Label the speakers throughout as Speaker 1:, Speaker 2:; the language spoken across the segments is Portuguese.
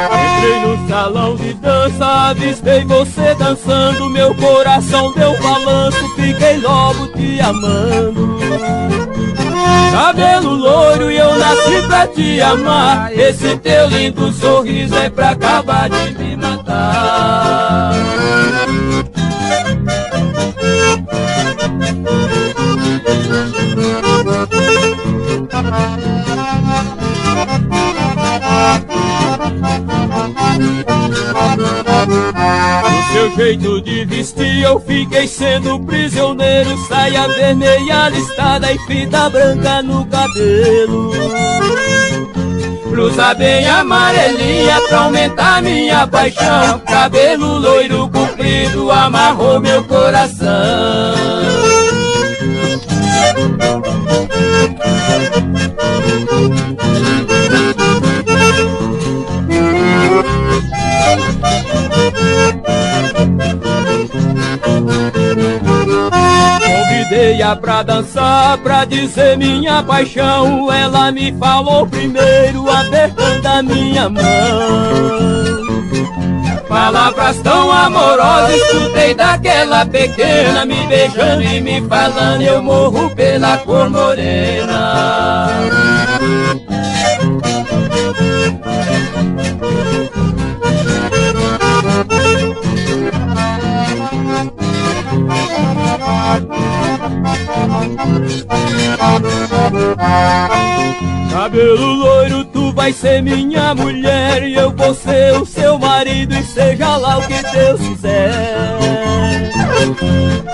Speaker 1: Entrei no salão de dança, avistei você dançando, meu coração deu balanço, fiquei logo te amando. Cabelo loiro e eu nasci pra te amar, esse teu lindo sorriso é pra acabar de me matar. No seu jeito de vestir eu fiquei sendo prisioneiro, saia vermelha listada e fita branca no cabelo. Blusa bem amarelinha pra aumentar minha paixão, cabelo loiro comprido amarrou meu coração. Convidei-a pra dançar, pra dizer minha paixão, ela me falou primeiro, apertando a minha mão. Palavras tão amorosas escutei daquela pequena, me beijando e me falando, eu morro pela cor morena. Cabelo loiro, tu vai ser minha mulher e eu vou ser o seu marido, e seja lá o que Deus quiser.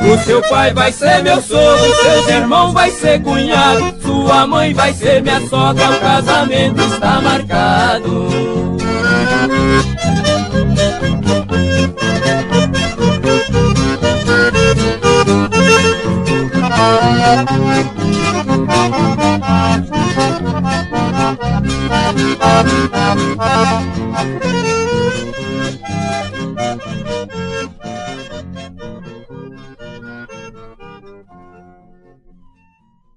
Speaker 1: O seu pai vai ser meu sogro, seus irmãos vai ser cunhado, sua mãe vai ser minha sogra, o casamento está marcado.